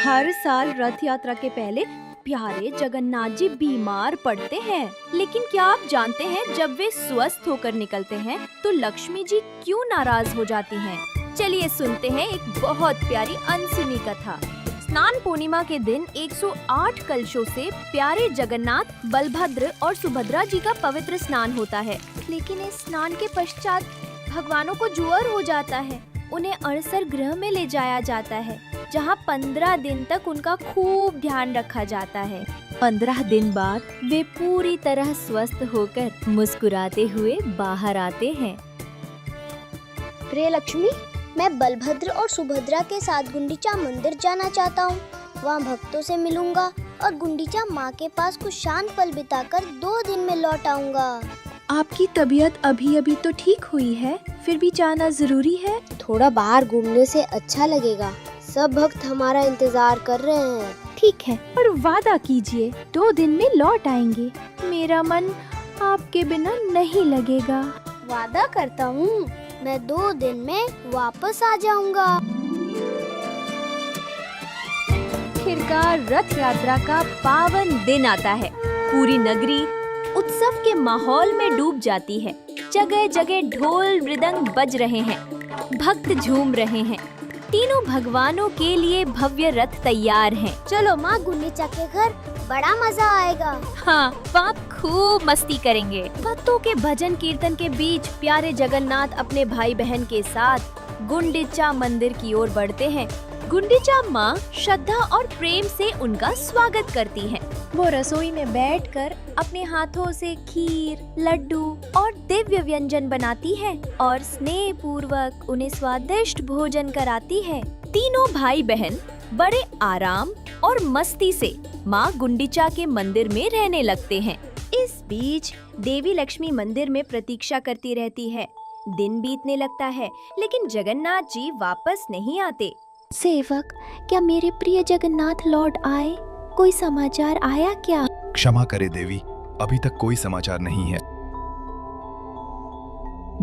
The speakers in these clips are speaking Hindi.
हर साल रथ यात्रा के पहले प्यारे जगन्नाथ जी बीमार पड़ते हैं, लेकिन क्या आप जानते हैं जब वे स्वस्थ होकर निकलते हैं तो लक्ष्मी जी क्यों नाराज हो जाती हैं? चलिए सुनते हैं एक बहुत प्यारी अनसुनी कथा। स्नान पूर्णिमा के दिन 108 कलशों से प्यारे जगन्नाथ, बलभद्र और सुभद्रा जी का पवित्र स्नान होता है। लेकिन इस स्नान के पश्चात भगवानों को ज्वर हो जाता है। उन्हें अड़सर गृह में ले जाया जाता है, जहाँ 15 दिन तक उनका खूब ध्यान रखा जाता है। 15 दिन बाद वे पूरी तरह स्वस्थ होकर मुस्कुराते हुए बाहर आते हैं। प्रिय लक्ष्मी, मैं बलभद्र और सुभद्रा के साथ गुंडीचा मंदिर जाना चाहता हूँ। वहाँ भक्तों से मिलूंगा और गुंडीचा माँ के पास कुछ शांत पल बिताकर 2 दिन में लौट आऊंगा। आपकी तबीयत अभी अभी तो ठीक हुई है, फिर भी जाना जरूरी है। थोड़ा बाहर घूमने से अच्छा लगेगा। सब भक्त हमारा इंतजार कर रहे हैं। ठीक है, पर वादा कीजिए 2 दिन में लौट आएंगे। मेरा मन आपके बिना नहीं लगेगा। वादा करता हूँ, मैं 2 दिन में वापस आ जाऊंगा। आखिरकार रथ यात्रा का पावन दिन आता है। पूरी नगरी उत्सव के माहौल में डूब जाती है। जगह जगह ढोल मृदंग बज रहे हैं, भक्त झूम रहे हैं। तीनों भगवानों के लिए भव्य रथ तैयार हैं। चलो माँ, गुंडीचा के घर बड़ा मजा आएगा। हाँ, आप खूब मस्ती करेंगे। भक्तों के भजन कीर्तन के बीच प्यारे जगन्नाथ अपने भाई बहन के साथ गुंडीचा मंदिर की ओर बढ़ते हैं। गुंडीचा माँ श्रद्धा और प्रेम से उनका स्वागत करती हैं। वो रसोई में बैठकर अपने हाथों से खीर, लड्डू और दिव्य व्यंजन बनाती है और स्नेह पूर्वक उन्हें स्वादिष्ट भोजन कराती है। तीनों भाई बहन बड़े आराम और मस्ती से माँ गुंडीचा के मंदिर में रहने लगते हैं। इस बीच देवी लक्ष्मी मंदिर में प्रतीक्षा करती रहती है। दिन बीतने लगता है, लेकिन जगन्नाथ जी वापस नहीं आते। सेवक, क्या मेरे प्रिय जगन्नाथ लौट आए? कोई समाचार आया क्या? क्षमा करे देवी, अभी तक कोई समाचार नहीं है।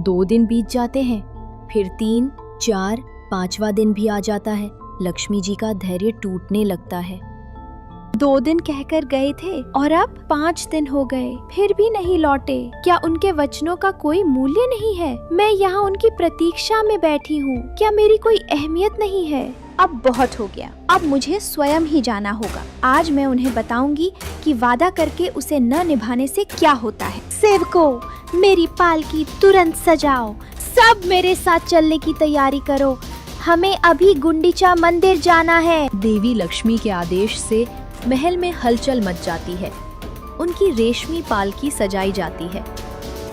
2 दिन बीत जाते हैं, फिर 3, 4, 5वां दिन भी आ जाता है। लक्ष्मी जी का धैर्य टूटने लगता है। 2 दिन कहकर गए थे और अब 5 दिन हो गए, फिर भी नहीं लौटे। क्या उनके वचनों का कोई मूल्य नहीं है? मैं यहाँ उनकी प्रतीक्षा में बैठी हूँ। क्या मेरी कोई अहमियत नहीं है? अब बहुत हो गया, अब मुझे स्वयं ही जाना होगा। आज मैं उन्हें बताऊंगी कि वादा करके उसे न निभाने से क्या होता है। सेवकों, मेरी पालकी तुरंत सजाओ। सब मेरे साथ चलने की तैयारी करो। हमें अभी गुंडीचा मंदिर जाना है। देवी लक्ष्मी के आदेश से महल में हलचल मच जाती है। उनकी रेशमी पालकी सजाई जाती है।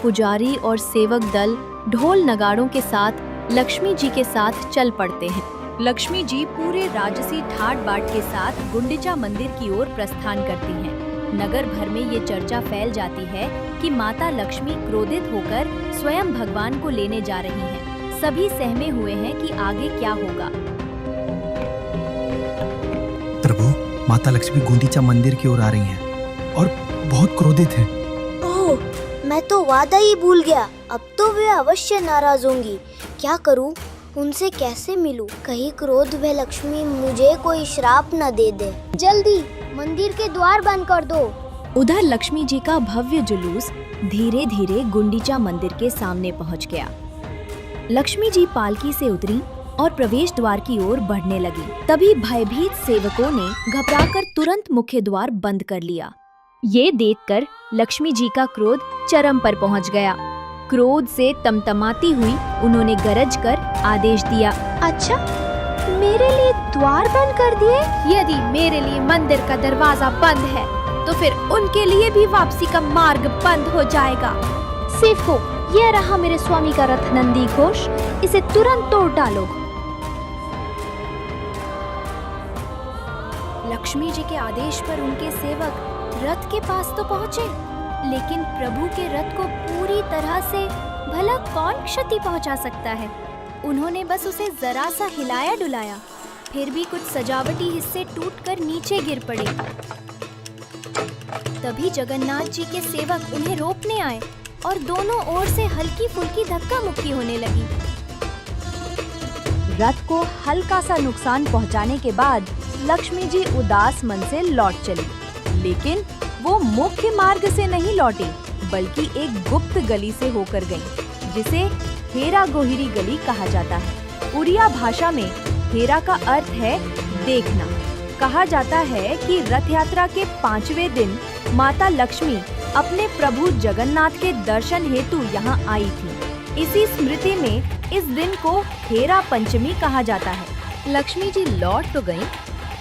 पुजारी और सेवक दल ढोल नगाड़ों के साथ लक्ष्मी जी के साथ चल पड़ते हैं। लक्ष्मी जी पूरे राजसी ठाट बाट के साथ गुंडीचा मंदिर की ओर प्रस्थान करती हैं। नगर भर में ये चर्चा फैल जाती है कि माता लक्ष्मी क्रोधित होकर स्वयं भगवान को लेने जा रही हैं। सभी सहमे हुए हैं कि आगे क्या होगा। प्रभु, माता लक्ष्मी गुंडीचा मंदिर की ओर आ रही हैं और बहुत क्रोधित हैं। ओह, मैं तो वादा ही भूल गया। अब तो वे अवश्य नाराज होंगी। क्या करूं? उनसे कैसे मिलूं? कहीं क्रोध में लक्ष्मी मुझे कोई श्राप न दे दे। जल्दी मंदिर के द्वार बंद कर दो। उधर लक्ष्मी जी का भव्य जुलूस धीरे धीरे गुंडीचा मंदिर के सामने पहुंच गया। लक्ष्मी जी पालकी से उतरी और प्रवेश द्वार की ओर बढ़ने लगी। तभी भयभीत सेवकों ने घबराकर तुरंत मुख्य द्वार बंद कर लिया। ये देखकर लक्ष्मी जी का क्रोध चरम पर पहुंच गया। क्रोध से तमतमाती हुई उन्होंने गरज कर आदेश दिया, अच्छा, मेरे लिए द्वार बंद कर दिए? यदि मेरे लिए मंदिर का दरवाजा बंद है तो फिर उनके लिए भी वापसी का मार्ग बंद हो जाएगा। सेवकों, यह रहा मेरे स्वामी का रथ नंदी घोष, इसे तुरंत तोड़ डालो। लक्ष्मी जी के आदेश पर उनके सेवक रथ के पास तो पहुँचे, लेकिन प्रभु के रथ को पूरी तरह से भला कौन क्षति पहुंचा सकता है। उन्होंने बस उसे जरा सा हिलाया डुलाया, फिर भी कुछ सजावटी हिस्से टूटकर नीचे गिर पड़े। तभी जगन्नाथ जी के सेवक उन्हें रोकने आए और दोनों ओर से हल्की फुल्की धक्का मुक्की होने लगी। रथ को हल्का सा नुकसान पहुंचाने के बाद लक्ष्मी जी उदास मन से लौट चली, लेकिन वो मुख्य मार्ग से नहीं लौटी, बल्कि एक गुप्त गली से होकर गई, जिसे हेरा गोहिरी गली कहा जाता है। उड़िया भाषा में हेरा का अर्थ है देखना। कहा जाता है कि रथ यात्रा के 5वें दिन माता लक्ष्मी अपने प्रभु जगन्नाथ के दर्शन हेतु यहाँ आई थी। इसी स्मृति में इस दिन को हेरा पंचमी कहा जाता है। लक्ष्मी जी लौट तो गईं,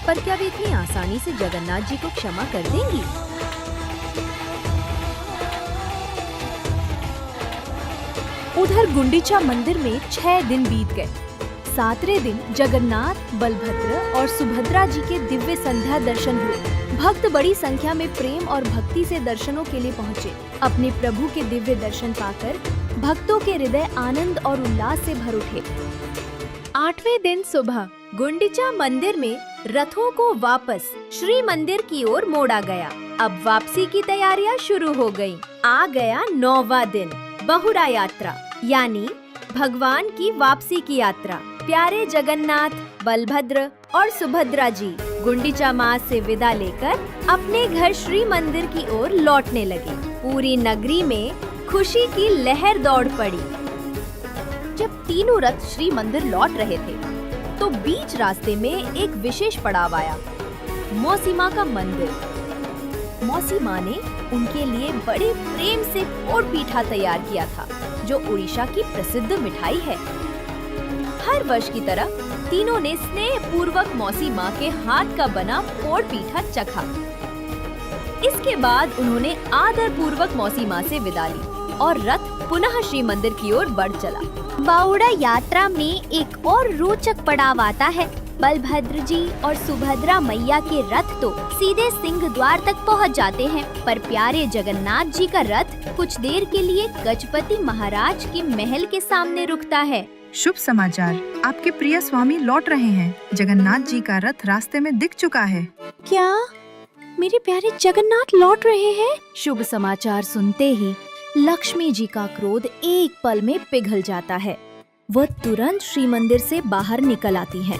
पर क्या वे इतनी आसानी से जगन्नाथ जी को क्षमा कर देंगी? उधर गुंडीचा मंदिर में 6 दिन बीत गए। 7वें दिन जगन्नाथ, बलभद्र और सुभद्रा जी के दिव्य संध्या दर्शन हुए। भक्त बड़ी संख्या में प्रेम और भक्ति से दर्शनों के लिए पहुँचे। अपने प्रभु के दिव्य दर्शन पाकर भक्तों के हृदय आनंद और उल्लास से भर उठे। 8वें दिन सुबह गुंडीचा मंदिर में रथों को वापस श्री मंदिर की ओर मोड़ा गया। अब वापसी की तैयारियां शुरू हो गयी। आ गया 9वां दिन, बहुड़ा यात्रा, यानी भगवान की वापसी की यात्रा। प्यारे जगन्नाथ, बलभद्र और सुभद्रा जी गुंडीचा माँ से विदा लेकर अपने घर श्री मंदिर की ओर लौटने लगे। पूरी नगरी में खुशी की लहर दौड़ पड़ी। जब तीनों रथ श्री मंदिर लौट रहे थे, तो बीच रास्ते में एक विशेष पड़ाव आया, मौसी माँ का मंदिर। मौसी माँ ने उनके लिए बड़े प्रेम से पोड़ पीठा तैयार किया था, जो उड़ीसा की प्रसिद्ध मिठाई है। हर वर्ष की तरह तीनों ने स्नेह पूर्वक मौसी माँ के हाथ का बना पोड़ पीठा चखा। इसके बाद उन्होंने आदर पूर्वक मौसी माँ से विदा ली और रथ पुनः श्री मंदिर की ओर बढ़ चला। बावड़ा यात्रा में एक और रोचक पड़ाव आता है। बलभद्र जी और सुभद्रा मैया के रथ तो सीधे सिंह द्वार तक पहुंच जाते हैं, पर प्यारे जगन्नाथ जी का रथ कुछ देर के लिए गजपति महाराज के महल के सामने रुकता है। शुभ समाचार, आपके प्रिय स्वामी लौट रहे हैं। जगन्नाथ जी का रथ रास्ते में दिख चुका है। क्या मेरे प्यारे जगन्नाथ लौट रहे हैं? शुभ समाचार सुनते ही लक्ष्मी जी का क्रोध एक पल में पिघल जाता है। वह तुरंत श्री मंदिर से बाहर निकल आती हैं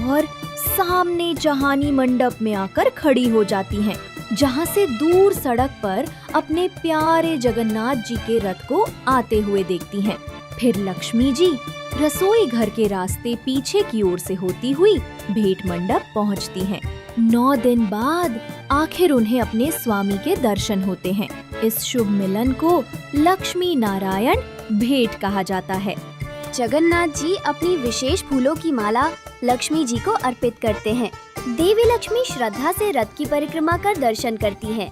और सामने जहानी मंडप में आकर खड़ी हो जाती हैं, जहां से दूर सड़क पर अपने प्यारे जगन्नाथ जी के रथ को आते हुए देखती हैं। फिर लक्ष्मी जी रसोई घर के रास्ते पीछे की ओर से होती हुई भेंट मंडप पहुंचती हैं। 9 दिन बाद आखिर उन्हें अपने स्वामी के दर्शन होते हैं। इस शुभ मिलन को लक्ष्मी नारायण भेंट कहा जाता है। जगन्नाथ जी अपनी विशेष फूलों की माला लक्ष्मी जी को अर्पित करते हैं। देवी लक्ष्मी श्रद्धा से रथ की परिक्रमा कर दर्शन करती हैं।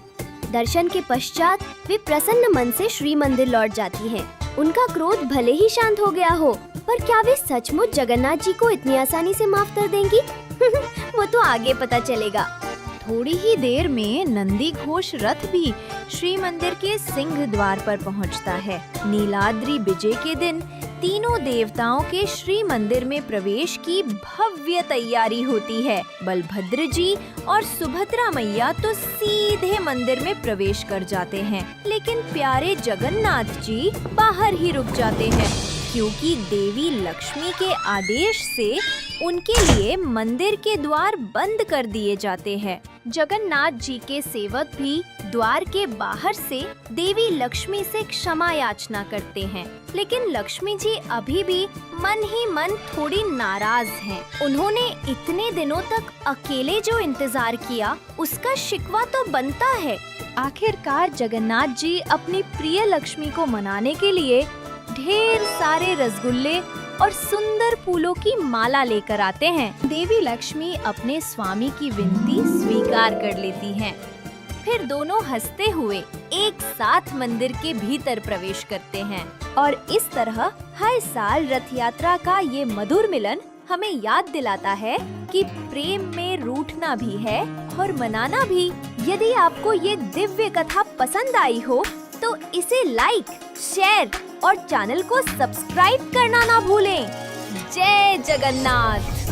दर्शन के पश्चात वे प्रसन्न मन से श्री मंदिर लौट जाती हैं। उनका क्रोध भले ही शांत हो गया हो, पर क्या वे सचमुच जगन्नाथ जी को इतनी आसानी से माफ कर देंगी? वो तो आगे पता चलेगा। थोड़ी ही देर में नंदी घोष रथ भी श्री मंदिर के सिंह द्वार पर पहुंचता है। नीलाद्रि विजय के दिन तीनों देवताओं के श्री मंदिर में प्रवेश की भव्य तैयारी होती है। बलभद्र जी और सुभद्रा मैया तो सीधे मंदिर में प्रवेश कर जाते हैं, लेकिन प्यारे जगन्नाथ जी बाहर ही रुक जाते हैं, क्योंकि देवी लक्ष्मी के आदेश से उनके लिए मंदिर के द्वार बंद कर दिए जाते हैं। जगन्नाथ जी के सेवक भी द्वार के बाहर से देवी लक्ष्मी से क्षमा याचना करते हैं, लेकिन लक्ष्मी जी अभी भी मन ही मन थोड़ी नाराज हैं। उन्होंने इतने दिनों तक अकेले जो इंतजार किया, उसका शिकवा तो बनता है। आखिरकार जगन्नाथ जी अपनी प्रिय लक्ष्मी को मनाने के लिए ढेर सारे रसगुल्ले और सुंदर फूलों की माला लेकर आते हैं। देवी लक्ष्मी अपने स्वामी की विनती स्वीकार कर लेती हैं। फिर दोनों हंसते हुए एक साथ मंदिर के भीतर प्रवेश करते हैं और इस तरह हर साल रथ यात्रा का ये मधुर मिलन हमें याद दिलाता है कि प्रेम में रूठना भी है और मनाना भी। यदि आपको ये दिव्य कथा पसंद आई हो तो इसे लाइक, शेयर और चैनल को सब्सक्राइब करना ना भूलें। जय जगन्नाथ।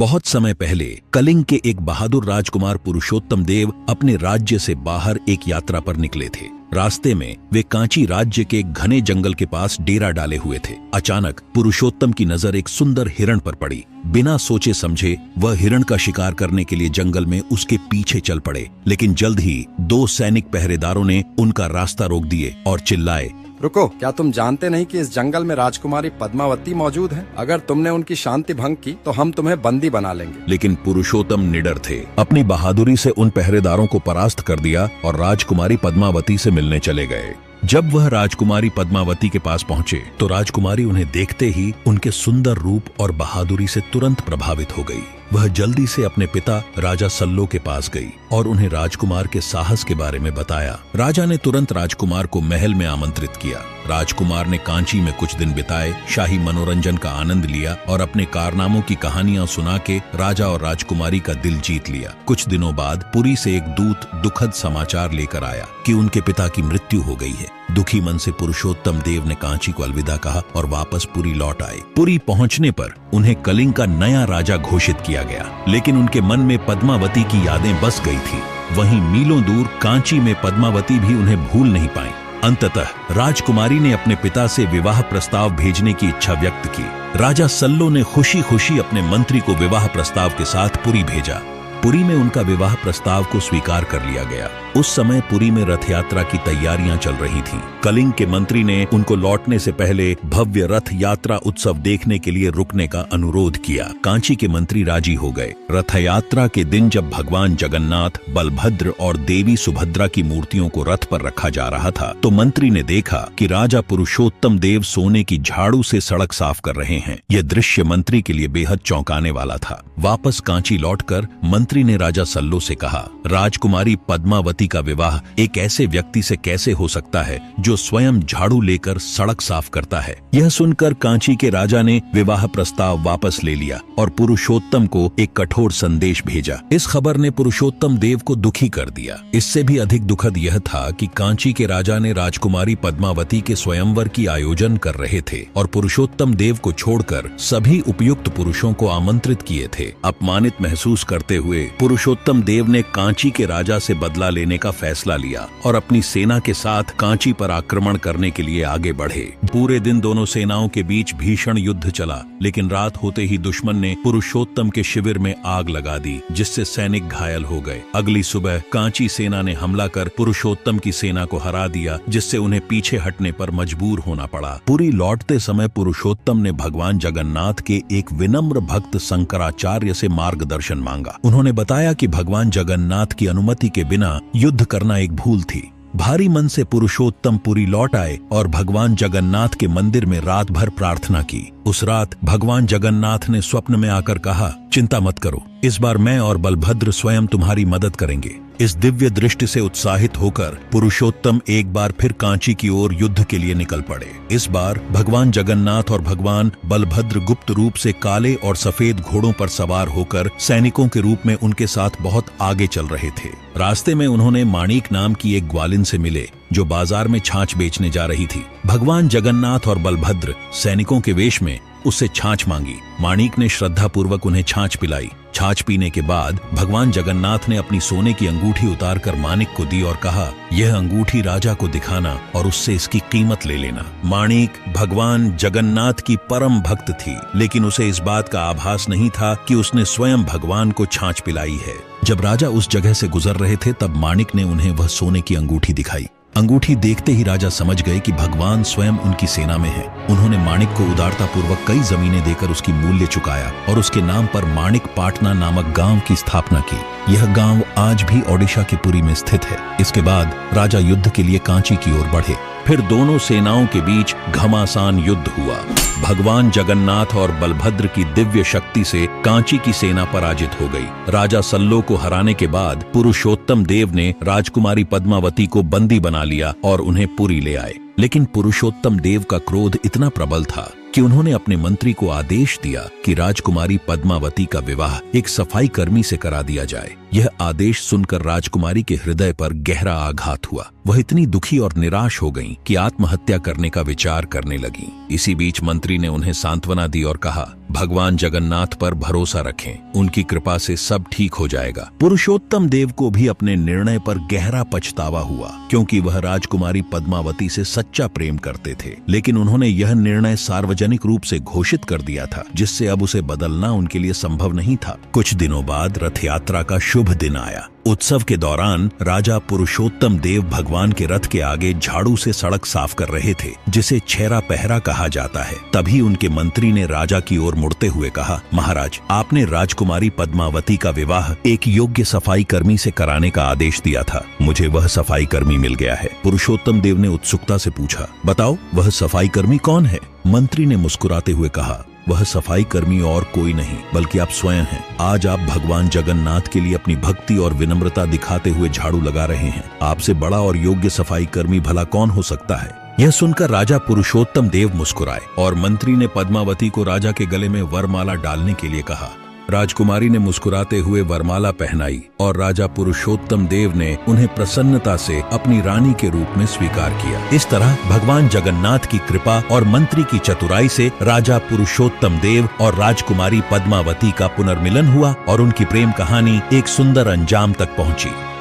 बहुत समय पहले कलिंग के एक बहादुर राजकुमार पुरुषोत्तम देव अपने राज्य से बाहर एक यात्रा पर निकले थे। रास्ते में वे कांची राज्य के घने जंगल के पास डेरा डाले हुए थे। अचानक पुरुषोत्तम की नजर एक सुंदर हिरण पर पड़ी। बिना सोचे समझे वह हिरण का शिकार करने के लिए जंगल में उसके पीछे चल पड़े, लेकिन जल्द ही 2 सैनिक पहरेदारों ने उनका रास्ता रोक दिए और चिल्लाए, रुको, क्या तुम जानते नहीं कि इस जंगल में राजकुमारी पद्मावती मौजूद है? अगर तुमने उनकी शांति भंग की तो हम तुम्हें बंदी बना लेंगे। लेकिन पुरुषोत्तम निडर थे। अपनी बहादुरी से उन पहरेदारों को परास्त कर दिया और राजकुमारी पद्मावती से मिलने चले गए। जब वह राजकुमारी पद्मावती के पास पहुंचे तो राजकुमारी उन्हें देखते ही उनके सुंदर रूप और बहादुरी से तुरंत प्रभावित हो गई। वह जल्दी से अपने पिता राजा सल्लो के पास गई और उन्हें राजकुमार के साहस के बारे में बताया। राजा ने तुरंत राजकुमार को महल में आमंत्रित किया। राजकुमार ने कांची में कुछ दिन बिताए, शाही मनोरंजन का आनंद लिया और अपने कारनामों की कहानियां सुना के राजा और राजकुमारी का दिल जीत लिया। कुछ दिनों बाद पुरी से एक दूत दुखद समाचार लेकर आया कि उनके पिता की मृत्यु हो गई है। दुखी मन से पुरुषोत्तम देव ने कांची को अलविदा कहा और वापस पुरी लौट आए। पुरी पहुंचने पर उन्हें कलिंग का नया राजा घोषित किया गया, लेकिन उनके मन में पद्मावती की यादें बस गई थी। वहीं मीलों दूर कांची में पद्मावती भी उन्हें भूल नहीं पाई। अंततः राजकुमारी ने अपने पिता से विवाह प्रस्ताव भेजने की इच्छा व्यक्त की। राजा सल्लो ने खुशी खुशी अपने मंत्री को विवाह प्रस्ताव के साथ पुरी भेजा। पुरी में उनका विवाह प्रस्ताव को स्वीकार कर लिया गया। उस समय पुरी में रथ यात्रा की तैयारियां चल रही थीं। कलिंग के मंत्री ने उनको लौटने से पहले भव्य रथ यात्रा उत्सव देखने के लिए रुकने का अनुरोध किया। कांची के मंत्री राजी हो गए। रथ यात्रा के दिन जब भगवान जगन्नाथ, बलभद्र और देवी सुभद्रा की मूर्तियों को रथ पर रखा जा रहा था तो मंत्री ने देखा कि राजा पुरुषोत्तम देव सोने की झाड़ू से सड़क साफ कर रहे हैं। यह दृश्य मंत्री के लिए बेहद चौंकाने वाला था। वापस कांची लौटकर मंत्री ने राजा सल्लो से कहा, राजकुमारी पद्मावती का विवाह एक ऐसे व्यक्ति से कैसे हो सकता है जो स्वयं झाड़ू लेकर सड़क साफ करता है। यह सुनकर कांची के राजा ने विवाह प्रस्ताव वापस ले लिया और पुरुषोत्तम को एक कठोर संदेश भेजा। इस खबर ने पुरुषोत्तम देव को दुखी कर दिया। इससे भी अधिक दुखद यह था कि कांची के राजा ने राजकुमारी पद्मावती के स्वयंवर की आयोजन कर रहे थे और पुरुषोत्तम देव को छोड़कर सभी उपयुक्त पुरुषों को आमंत्रित किए थे। अपमानित महसूस करते हुए पुरुषोत्तम देव ने कांची के राजा से बदला लेने का फैसला लिया और अपनी सेना के साथ कांची पर आक्रमण करने के लिए आगे बढ़े। पूरे दिन दोनों सेनाओं के बीच भीषण युद्ध चला, लेकिन रात होते ही दुश्मन ने पुरुषोत्तम के शिविर में आग लगा दी, जिससे सैनिक घायल हो गए। अगली सुबह कांची सेना ने हमला कर पुरुषोत्तम की सेना को हरा दिया, जिससे उन्हें पीछे हटने पर मजबूर होना पड़ा। पुरी लौटते समय पुरुषोत्तम ने भगवान जगन्नाथ के एक विनम्र भक्त शंकराचार्य से मार्गदर्शन मांगा। उन्होंने बताया कि भगवान जगन्नाथ की अनुमति के बिना युद्ध करना एक भूल थी। भारी मन से पुरुषोत्तम पुरी लौट आए और भगवान जगन्नाथ के मंदिर में रात भर प्रार्थना की। उस रात भगवान जगन्नाथ ने स्वप्न में आकर कहा, चिंता मत करो, इस बार मैं और बलभद्र स्वयं तुम्हारी मदद करेंगे। इस दिव्य दृष्टि से उत्साहित होकर पुरुषोत्तम एक बार फिर कांची की ओर युद्ध के लिए निकल पड़े। इस बार भगवान जगन्नाथ और भगवान बलभद्र गुप्त रूप से काले और सफेद घोड़ों पर सवार होकर सैनिकों के रूप में उनके साथ बहुत आगे चल रहे थे। रास्ते में उन्होंने माणिक नाम की एक ग्वालिन से मिले जो बाजार में छाछ बेचने जा रही थी। भगवान जगन्नाथ और बलभद्र सैनिकों के वेश में उससे छाछ मांगी। माणिक ने श्रद्धा पूर्वक उन्हें छाछ पिलाई। छाछ पीने के बाद भगवान जगन्नाथ ने अपनी सोने की अंगूठी उतारकर माणिक को दी और कहा, यह अंगूठी राजा को दिखाना और उससे इसकी कीमत ले लेना। माणिक भगवान जगन्नाथ की परम भक्त थी, लेकिन उसे इस बात का आभास नहीं था कि उसने स्वयं भगवान को छाछ पिलाई है। जब राजा उस जगह से गुजर रहे थे तब माणिक ने उन्हें वह सोने की अंगूठी दिखाई। अंगूठी देखते ही राजा समझ गए कि भगवान स्वयं उनकी सेना में है। उन्होंने माणिक को उदारता पूर्वक कई जमीनें देकर उसकी मूल्य चुकाया और उसके नाम पर माणिक पाटना नामक गांव की स्थापना की। यह गांव आज भी ओडिशा के पुरी में स्थित है। इसके बाद राजा युद्ध के लिए कांची की ओर बढ़े। फिर दोनों सेनाओं के बीच घमासान युद्ध हुआ। भगवान जगन्नाथ और बलभद्र की दिव्य शक्ति से कांची की सेना पराजित हो गई। राजा सल्लो को हराने के बाद पुरुषोत्तम देव ने राजकुमारी पद्मावती को बंदी बना लिया और उन्हें पुरी ले आए। लेकिन पुरुषोत्तम देव का क्रोध इतना प्रबल था कि उन्होंने अपने मंत्री को आदेश दिया कि राजकुमारी पद्मावती का विवाह एक सफाई कर्मी से करा दिया जाए। यह आदेश सुनकर राजकुमारी के हृदय पर गहरा आघात हुआ। वह इतनी दुखी और निराश हो गईं कि आत्महत्या करने का विचार करने लगी। इसी बीच मंत्री ने उन्हें सांत्वना दी और कहा, भगवान जगन्नाथ पर भरोसा रखें, उनकी कृपा से सब ठीक हो जाएगा। पुरुषोत्तम देव को भी अपने निर्णय पर गहरा पछतावा हुआ, क्योंकि वह राजकुमारी पद्मावती से सच्चा प्रेम करते थे। लेकिन उन्होंने यह निर्णय सार्वजनिक रूप से घोषित कर दिया था, जिससे अब उसे बदलना उनके लिए संभव नहीं था। कुछ दिनों बाद रथ यात्रा का शुभ दिन आया। उत्सव के दौरान राजा पुरुषोत्तम देव भगवान के रथ के आगे झाड़ू से सड़क साफ कर रहे थे, जिसे छेरा पहरा कहा जाता है। तभी उनके मंत्री ने राजा की ओर मुड़ते हुए कहा, महाराज, आपने राजकुमारी पद्मावती का विवाह एक योग्य सफाई कर्मी से कराने का आदेश दिया था। मुझे वह सफाई कर्मी मिल गया है। पुरुषोत्तम देव ने उत्सुकता से पूछा, बताओ वह सफाई कर्मी कौन है? मंत्री ने मुस्कुराते हुए कहा, वह सफाई कर्मी और कोई नहीं बल्कि आप स्वयं हैं। आज आप भगवान जगन्नाथ के लिए अपनी भक्ति और विनम्रता दिखाते हुए झाड़ू लगा रहे हैं। आपसे बड़ा और योग्य सफाई कर्मी भला कौन हो सकता है? यह सुनकर राजा पुरुषोत्तम देव मुस्कुराए और मंत्री ने पद्मावती को राजा के गले में वरमाला डालने के लिए कहा। राजकुमारी ने मुस्कुराते हुए वरमाला पहनाई और राजा पुरुषोत्तम देव ने उन्हें प्रसन्नता से अपनी रानी के रूप में स्वीकार किया। इस तरह भगवान जगन्नाथ की कृपा और मंत्री की चतुराई से राजा पुरुषोत्तम देव और राजकुमारी पद्मावती का पुनर्मिलन हुआ और उनकी प्रेम कहानी एक सुंदर अंजाम तक पहुंची।